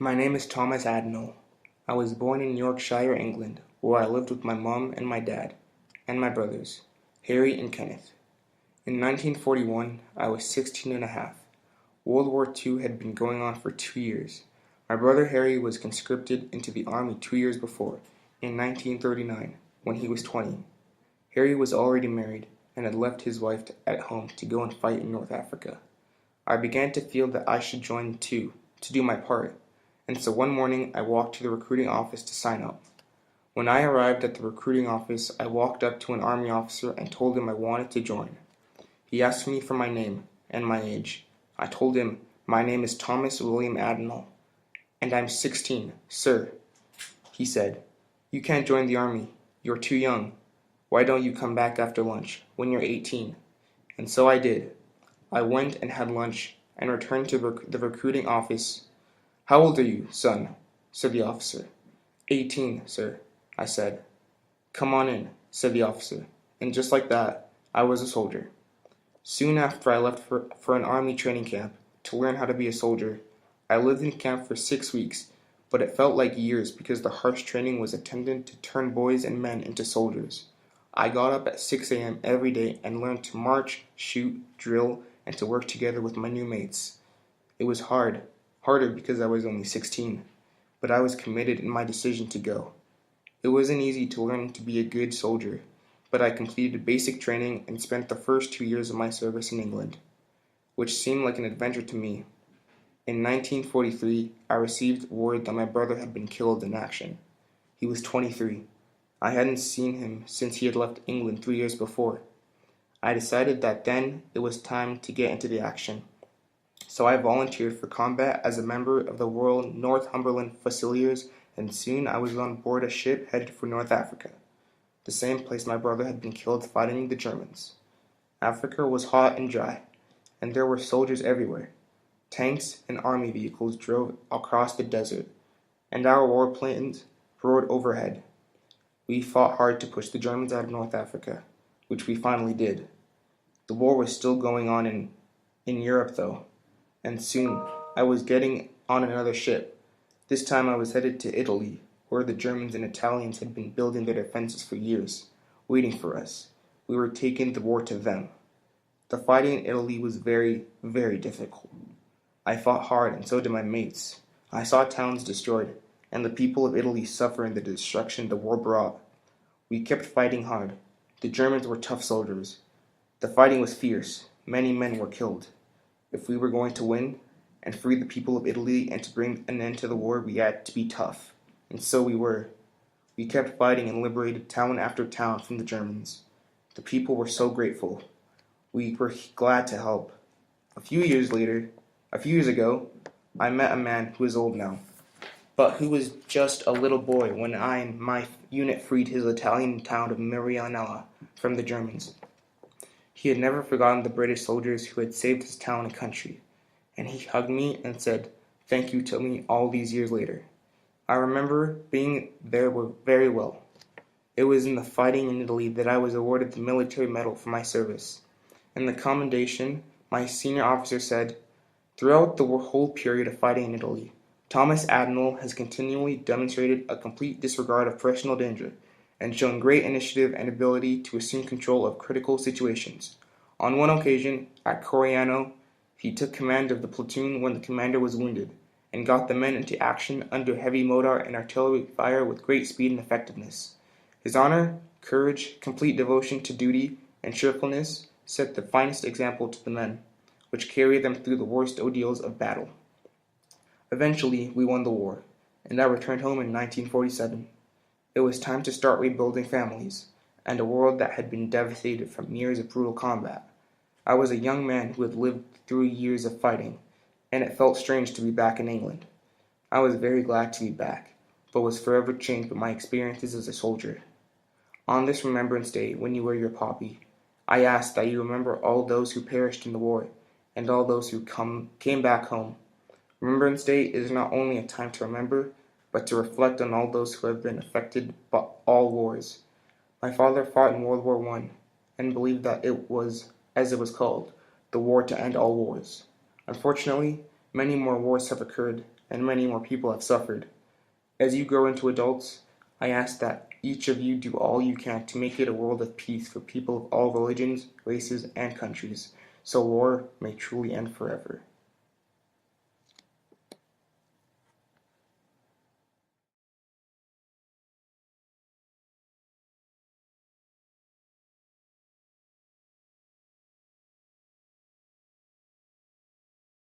My name is Thomas Adenall. I was born in Yorkshire, England, where I lived with my mom and my dad, and my brothers, Harry and Kenneth. In 1941, I was 16 and a half. World War II had been going on for 2 years. My brother Harry was conscripted into the army 2 years before, in 1939, when he was 20. Harry was already married and had left his wife at home to go and fight in North Africa. I began to feel that I should join too, to do my part, and so one morning I walked to the recruiting office to sign up. When I arrived at the recruiting office, I walked up to an army officer and told him I wanted to join. He asked me for my name and my age. I told him, "My name is Thomas William Adenall, and I'm 16, sir." He said, "You can't join the army. You're too young. Why don't you come back after lunch, when you're 18?" And so I did. I went and had lunch, and returned to the recruiting office. "How old are you, son?" said the officer. 18, sir," I said. "Come on in," said the officer, and just like that, I was a soldier. Soon after I left for an army training camp to learn how to be a soldier. I lived in camp for 6 weeks, but it felt like years because the harsh training was intended to turn boys and men into soldiers. I got up at 6 a.m. every day and learned to march, shoot, drill, and to work together with my new mates. It was harder because I was only 16, but I was committed in my decision to go. It wasn't easy to learn to be a good soldier, but I completed basic training and spent the first 2 years of my service in England, which seemed like an adventure to me. In 1943, I received word that my brother had been killed in action. He was 23. I hadn't seen him since he had left England 3 years before. I decided that then it was time to get into the action. So I volunteered for combat as a member of the Royal Northumberland Fusiliers, and soon I was on board a ship headed for North Africa, the same place my brother had been killed fighting the Germans. Africa was hot and dry, and there were soldiers everywhere. Tanks and army vehicles drove across the desert, and our warplanes roared overhead. We fought hard to push the Germans out of North Africa, which we finally did. The war was still going on in Europe, though, and soon I was getting on another ship. This time I was headed to Italy, where the Germans and Italians had been building their defenses for years, waiting for us. We were taking the war to them. The fighting in Italy was very, very difficult. I fought hard, and so did my mates. I saw towns destroyed, and the people of Italy suffer in the destruction the war brought. We kept fighting hard. The Germans were tough soldiers. The fighting was fierce. Many men were killed. If we were going to win and free the people of Italy and to bring an end to the war, we had to be tough. And so we were. We kept fighting and liberated town after town from the Germans. The people were so grateful. We were glad to help. A few years ago, I met a man who is old now, but who was just a little boy when I and my unit freed his Italian town of Marianella from the Germans. He had never forgotten the British soldiers who had saved his town and country, and he hugged me and said thank you to me all these years later. I remember being there very well. It was in the fighting in Italy that I was awarded the military medal for my service. In the commendation, my senior officer said, "Throughout the whole period of fighting in Italy, Thomas Adenall has continually demonstrated a complete disregard of personal danger, and shown great initiative and ability to assume control of critical situations. On one occasion, at Coriano, he took command of the platoon when the commander was wounded, and got the men into action under heavy mortar and artillery fire with great speed and effectiveness. His honor, courage, complete devotion to duty, and cheerfulness set the finest example to the men, which carried them through the worst ordeals of battle. Eventually, we won the war, and I returned home in 1947. It was time to start rebuilding families, and a world that had been devastated from years of brutal combat. I was a young man who had lived through years of fighting, and it felt strange to be back in England. I was very glad to be back, but was forever changed by my experiences as a soldier. On this Remembrance Day, when you wear your poppy, I ask that you remember all those who perished in the war, and all those who came back home. Remembrance Day is not only a time to remember, but to reflect on all those who have been affected by all wars. My father fought in World War I, and believed that it was, as it was called, the war to end all wars. Unfortunately, many more wars have occurred, and many more people have suffered. As you grow into adults, I ask that each of you do all you can to make it a world of peace for people of all religions, races, and countries, so war may truly end forever.